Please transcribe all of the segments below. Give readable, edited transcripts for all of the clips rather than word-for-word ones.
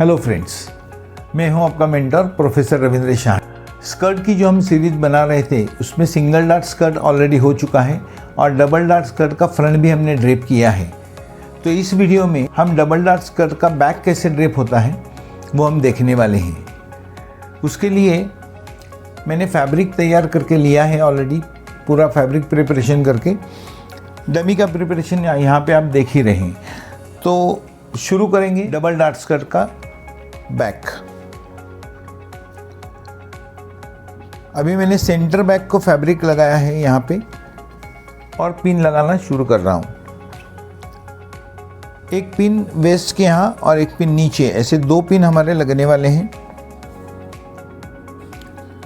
Hello friends, मैं हूं आपका mentor professor Ravindra Shah. Skirt की जो हम सीरीज बना रहे थे उसमें सिंगल डार्ट स्कर्ट ऑलरेडी हो चुका है और डबल डार्ट स्कर्ट का फ्रंट भी हमने ड्रेप किया है। तो इस वीडियो में हम डबल डार्ट स्कर्ट का बैक कैसे ड्रेप होता है वो हम देखने वाले हैं। उसके लिए मैंने फैब्रिक तैयार करके लिया है ऑलरेडी, पूरा फैब्रिक प्रिपरेशन करके। डमी का प्रिपरेशन यहाँ पे आप देख ही रहे हैं। तो शुरू करेंगे डबल डार्ट स्कर्ट का बैक। अभी मैंने सेंटर बैक को फैब्रिक लगाया है यहाँ पे और पिन लगाना शुरू कर रहा हूँ। एक पिन वेस्ट के यहाँ और एक पिन नीचे, ऐसे दो पिन हमारे लगने वाले हैं।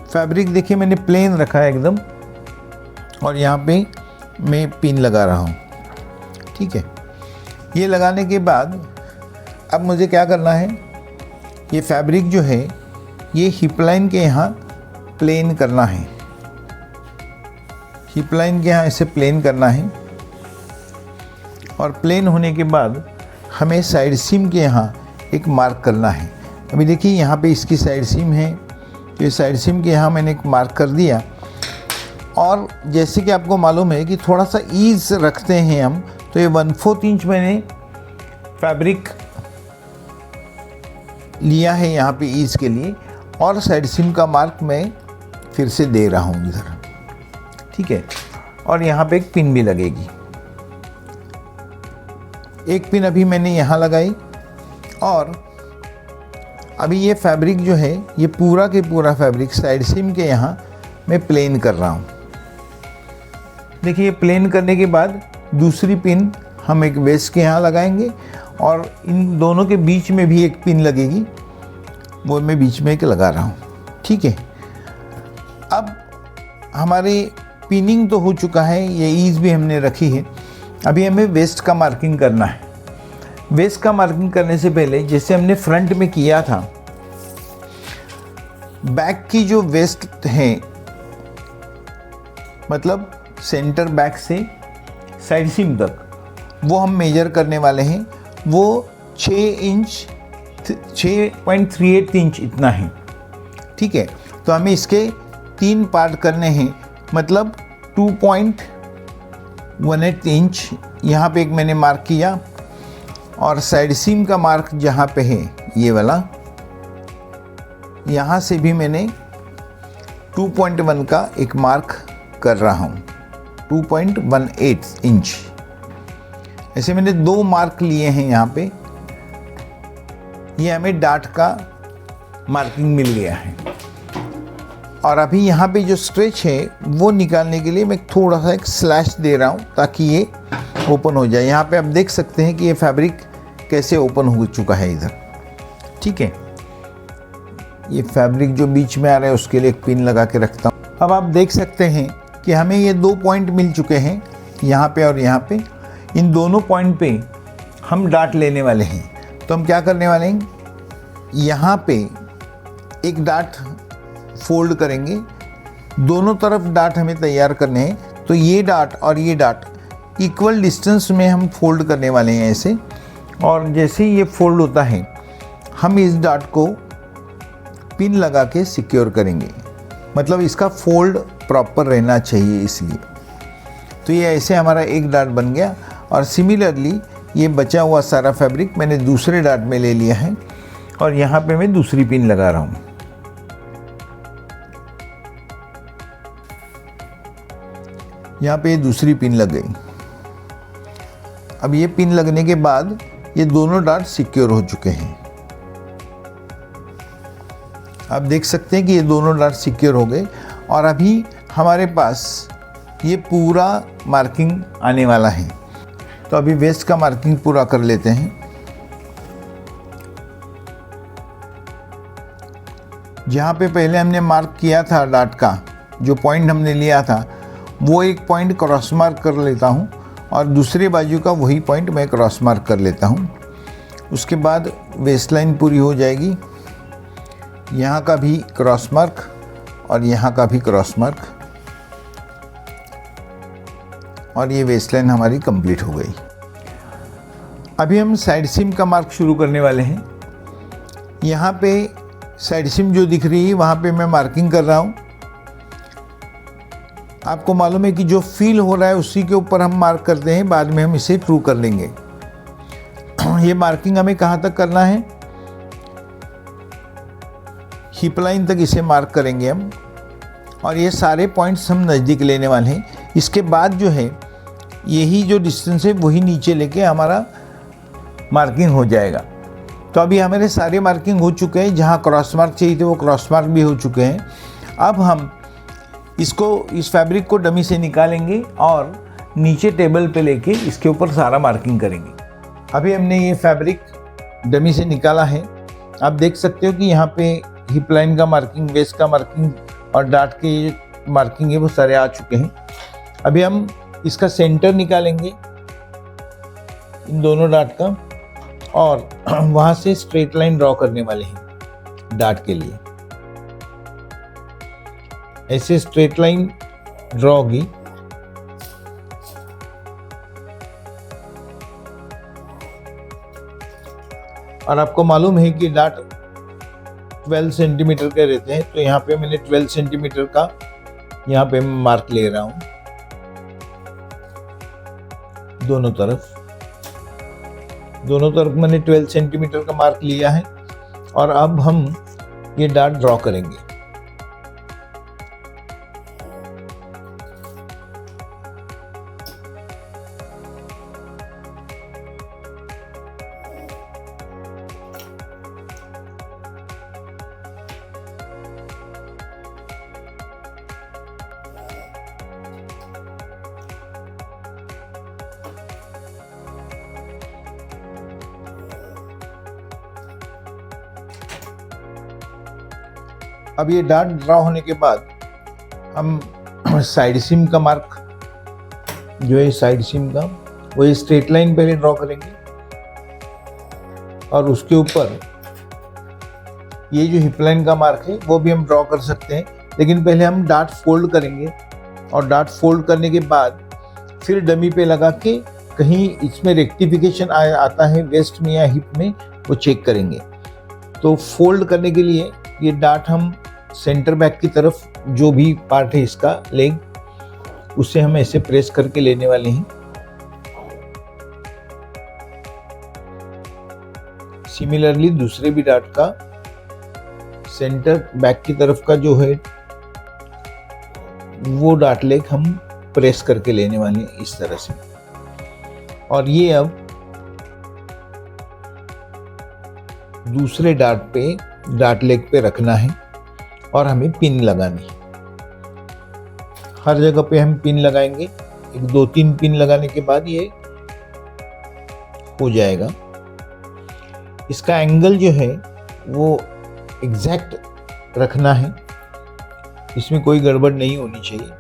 फैब्रिक देखिए मैंने प्लेन रखा है एकदम और यहाँ पे मैं पिन लगा रहा हूँ। ठीक है, ये लगाने के बाद अब मुझे क्या करना है, ये फैब्रिक जो है ये हिप लाइन के यहाँ प्लेन करना है। हिप लाइन के यहाँ ऐसे प्लेन करना है और प्लेन होने के बाद हमें साइड सीम के यहाँ एक मार्क करना है। अभी देखिए यहाँ पे इसकी साइड सीम है, तो ये साइड सीम के यहाँ मैंने एक मार्क कर दिया। और जैसे कि आपको मालूम है कि थोड़ा सा ईज रखते हैं हम, तो ये 1/4 इंच मैंने फैब्रिक लिया है यहाँ पे ईज के लिए और साइड सीम का मार्क मैं फिर से दे रहा हूँ इधर। ठीक है, और यहाँ पे एक पिन भी लगेगी। एक पिन अभी मैंने यहाँ लगाई और अभी ये फैब्रिक जो है ये पूरा के पूरा फैब्रिक साइड सीम के यहाँ मैं प्लेन कर रहा हूँ। देखिए प्लेन करने के बाद दूसरी पिन हम एक वेस्ट के यहाँ लगाएंगे और इन दोनों के बीच में भी एक पिन लगेगी, वो मैं बीच में एक लगा रहा हूँ। ठीक है, अब हमारे पिनिंग तो हो चुका है, ये ईज भी हमने रखी है। अभी हमें वेस्ट का मार्किंग करना है। वेस्ट का मार्किंग करने से पहले जैसे हमने फ्रंट में किया था, बैक की जो वेस्ट है, मतलब सेंटर बैक से साइड सीम तक, वो हम मेजर करने वाले हैं। वो 6.38 इंच इतना है। ठीक है, तो हमें इसके 3 पार्ट करने हैं, मतलब 2.18 इंच यहाँ पे एक मैंने मार्क किया और साइड सीम का मार्क जहाँ पे है ये वाला, यहाँ से भी मैंने 2.1 का एक मार्क कर रहा हूँ, 2.18 इंच। ऐसे मैंने 2 मार्क लिए हैं यहाँ पे। ये हमें डार्ट का मार्किंग मिल गया है। और अभी यहाँ पे जो स्ट्रेच है वो निकालने के लिए मैं थोड़ा सा एक स्लैश दे रहा हूँ ताकि ये ओपन हो जाए। यहाँ पे आप देख सकते हैं कि ये फैब्रिक कैसे ओपन हो चुका है इधर। ठीक है, ये फैब्रिक जो बीच में आ रहा है उसके लिए एक पिन लगा के रखता हूँ। अब आप देख सकते हैं कि हमें ये 2 पॉइंट मिल चुके हैं, यहाँ पे और यहाँ पे। इन दोनों पॉइंट पे हम डार्ट लेने वाले हैं। तो हम क्या करने वाले हैं, यहाँ पे एक डार्ट फोल्ड करेंगे। दोनों तरफ डार्ट हमें तैयार करने हैं, तो ये डार्ट और ये डार्ट इक्वल डिस्टेंस में हम फोल्ड करने वाले हैं ऐसे। और जैसे ही ये फोल्ड होता है हम इस डार्ट को पिन लगा के सिक्योर करेंगे, मतलब इसका फोल्ड प्रॉपर रहना चाहिए इसलिए। तो ये ऐसे हमारा एक डार्ट बन गया। और सिमिलरली ये बचा हुआ सारा फैब्रिक मैंने दूसरे डार्ट में ले लिया है और यहाँ पे मैं दूसरी पिन लगा रहा हूँ। यहाँ पे दूसरी पिन लग गई। अब ये पिन लगने के बाद ये दोनों डार्ट सिक्योर हो चुके हैं। आप देख सकते हैं कि ये दोनों डार्ट सिक्योर हो गए और अभी हमारे पास ये पूरा मार्किंग आने वाला है। तो अभी वेस्ट का मार्किंग पूरा कर लेते हैं। जहाँ पे पहले हमने मार्क किया था डार्ट का, जो पॉइंट हमने लिया था, वो एक पॉइंट क्रॉस मार्क कर लेता हूँ और दूसरे बाजू का वही पॉइंट मैं क्रॉस मार्क कर लेता हूँ। उसके बाद वेस्ट लाइन पूरी हो जाएगी। यहाँ का भी क्रॉस मार्क और यहाँ का भी क्रॉस मार्क, और ये वेस्ट लाइन हमारी कंप्लीट हो गई। अभी हम साइड सीम का मार्क शुरू करने वाले हैं। यहाँ पे साइड सिम जो दिख रही है वहाँ पे मैं मार्किंग कर रहा हूँ। आपको मालूम है कि जो फील हो रहा है उसी के ऊपर हम मार्क करते हैं, बाद में हम इसे ट्रू कर लेंगे। ये मार्किंग हमें कहाँ तक करना है, हिप लाइन तक इसे मार्क करेंगे हम, और ये सारे पॉइंट्स हम नज़दीक लेने वाले हैं। इसके बाद जो है यही जो डिस्टेंस है वही नीचे लेके हमारा मार्किंग हो जाएगा। तो अभी हमारे सारे मार्किंग हो चुके हैं, जहाँ क्रॉस मार्क चाहिए थे वो क्रॉस मार्क भी हो चुके हैं। अब हम इस फैब्रिक को डमी से निकालेंगे और नीचे टेबल पे लेके इसके ऊपर सारा मार्किंग करेंगे। अभी हमने ये फैब्रिक डमी से निकाला है। आप देख सकते हो कि यहाँ पे हिप लाइन का मार्किंग, वेस्ट का मार्किंग और डार्ट के मार्किंग है वो सारे आ चुके हैं। अभी हम इसका सेंटर निकालेंगे इन दोनों डार्ट का, और वहाँ से स्ट्रेट लाइन ड्रॉ करने वाले हैं डार्ट के लिए। ऐसे स्ट्रेट लाइन ड्रॉ होगी। और आपको मालूम है कि डार्ट 12 सेंटीमीटर के रहते हैं, तो यहाँ पे मैंने 12 सेंटीमीटर का यहाँ पे मार्क ले रहा हूँ दोनों तरफ मैंने 12 सेंटीमीटर का मार्क लिया है। और अब हम ये डार्ट ड्रॉ करेंगे। अब ये डार्ट ड्रॉ होने के बाद हम साइड सिम का मार्क जो है साइड सिम का वो ये स्ट्रेट लाइन पहले ड्रॉ करेंगे, और उसके ऊपर ये जो हिप लाइन का मार्क है वो भी हम ड्रॉ कर सकते हैं। लेकिन पहले हम डार्ट फोल्ड करेंगे, और डार्ट फोल्ड करने के बाद फिर डमी पे लगा के कहीं इसमें रेक्टिफिकेशन आता है वेस्ट में या हिप में, वो चेक करेंगे। तो फोल्ड करने के लिए ये डार्ट हम सेंटर बैक की तरफ जो भी पार्ट है इसका लेग, उससे हम ऐसे प्रेस करके लेने वाले हैं। सिमिलरली दूसरे भी डार्ट का सेंटर बैक की तरफ का जो है वो डार्ट लेग हम प्रेस करके लेने वाले हैं इस तरह से। और ये अब दूसरे डार्ट लेग पे रखना है और हमें पिन लगानी है। हर जगह पे हम पिन लगाएंगे। 1-2-3 पिन लगाने के बाद ये हो जाएगा। इसका एंगल जो है वो एग्जैक्ट रखना है, इसमें कोई गड़बड़ नहीं होनी चाहिए।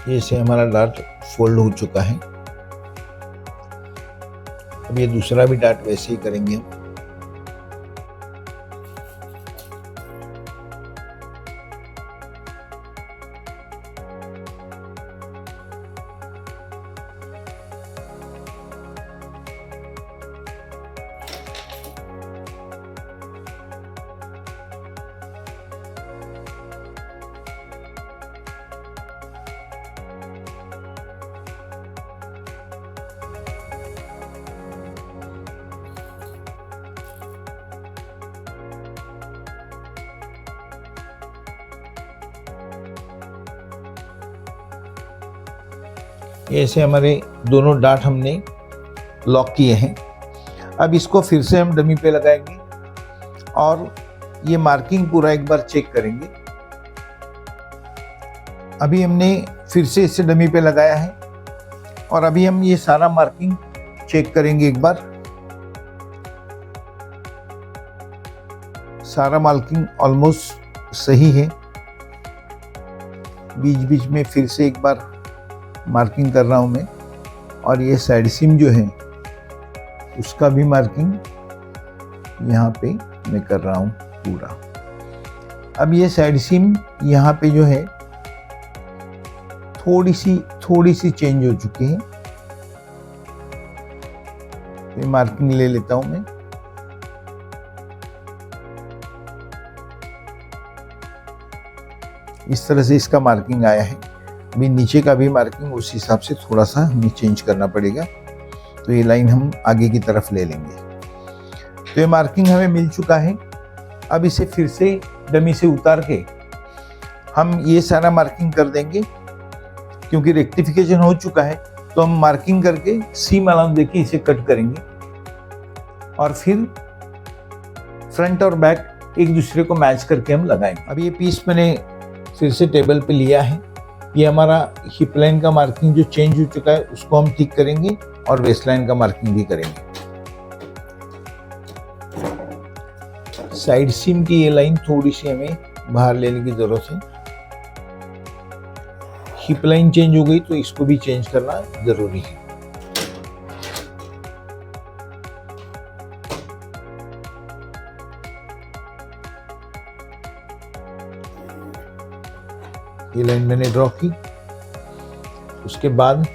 ये से हमारा डार्ट फोल्ड हो चुका है। अब ये दूसरा भी डार्ट वैसे ही करेंगे हम। ऐसे हमारे दोनों डार्ट हमने लॉक किए हैं। अब इसको फिर से हम डमी पे लगाएंगे और ये मार्किंग पूरा एक बार चेक करेंगे। अभी हमने फिर से इसे डमी पे लगाया है और अभी हम ये सारा मार्किंग चेक करेंगे एक बार। सारा मार्किंग ऑलमोस्ट सही है। बीच बीच में फिर से एक बार मार्किंग कर रहा हूँ मैं। और ये साइड सीम जो है उसका भी मार्किंग यहाँ पे मैं कर रहा हूँ पूरा। अब ये साइड सीम यहाँ पे जो है थोड़ी सी चेंज हो चुकी है, तो मार्किंग ले लेता हूँ मैं। इस तरह से इसका मार्किंग आया है। अभी नीचे का भी मार्किंग उस हिसाब से थोड़ा सा हमें चेंज करना पड़ेगा, तो ये लाइन हम आगे की तरफ ले लेंगे। तो ये मार्किंग हमें मिल चुका है। अब इसे फिर से डमी से उतार के हम ये सारा मार्किंग कर देंगे, क्योंकि रेक्टिफिकेशन हो चुका है। तो हम मार्किंग करके सीम अलाउंस देके इसे कट करेंगे और फिर फ्रंट और बैक एक दूसरे को मैच करके हम लगाएंगे। अब ये पीस मैंने फिर से टेबल पे लिया है। ये हमारा हिप लाइन का मार्किंग जो चेंज हो चुका है उसको हम ठीक करेंगे और वेस्ट लाइन का मार्किंग भी करेंगे। साइड सीम की ये लाइन थोड़ी सी हमें बाहर लेने की जरूरत है। हिप लाइन चेंज हो गई तो इसको भी चेंज करना जरूरी है। ये लाइन मैंने ड्रॉ की। उसके बाद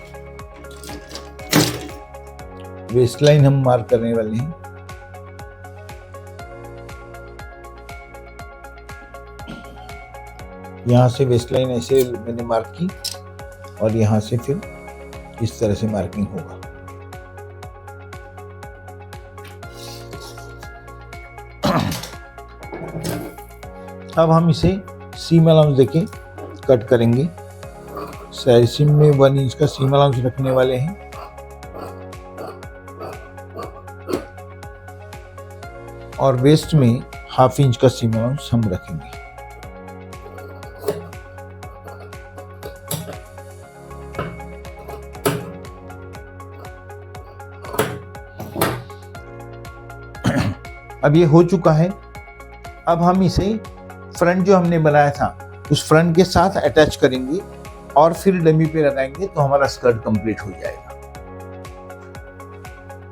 वेस्ट लाइन हम मार्क करने वाले हैं। यहाँ से वेस्ट लाइन ऐसे मैंने मार्क की और यहाँ से फिर इस तरह से मार्किंग होगा। अब हम इसे सीम अलाउंस देके कट करेंगे। साइड सीम में 1 इंच का सीम अलाउंस रखने वाले हैं और वेस्ट में 1/2 इंच का सीम अलाउंस हम रखेंगे। अब ये हो चुका है। अब हम इसे फ्रंट जो हमने बनाया था उस फ्रंट के साथ अटैच करेंगे और फिर डमी पे लगाएंगे, तो हमारा स्कर्ट कंप्लीट हो जाएगा।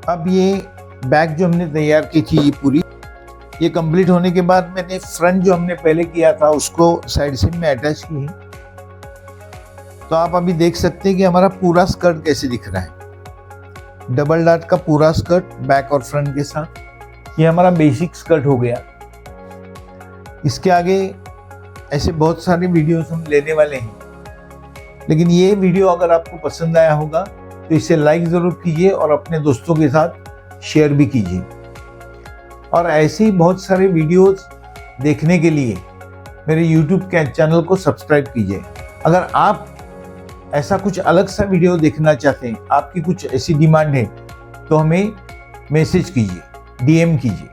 अब ये बैक जो हमने तैयार की थी ये पूरी, ये कंप्लीट होने के बाद मैंने फ्रंट जो हमने पहले किया था उसको साइड सीम में अटैच की है। तो आप अभी देख सकते हैं कि हमारा पूरा स्कर्ट कैसे दिख रहा है। डबल डॉट का पूरा स्कर्ट बैक और फ्रंट के साथ। ये हमारा बेसिक स्कर्ट हो गया। इसके आगे ऐसे बहुत सारे वीडियोस हम लेने वाले हैं, लेकिन ये वीडियो अगर आपको पसंद आया होगा तो इसे लाइक ज़रूर कीजिए और अपने दोस्तों के साथ शेयर भी कीजिए। और ऐसे ही बहुत सारे वीडियोस देखने के लिए मेरे YouTube के चैनल को सब्सक्राइब कीजिए। अगर आप ऐसा कुछ अलग सा वीडियो देखना चाहते हैं, आपकी कुछ ऐसी डिमांड है, तो हमें मैसेज कीजिए, DM कीजिए।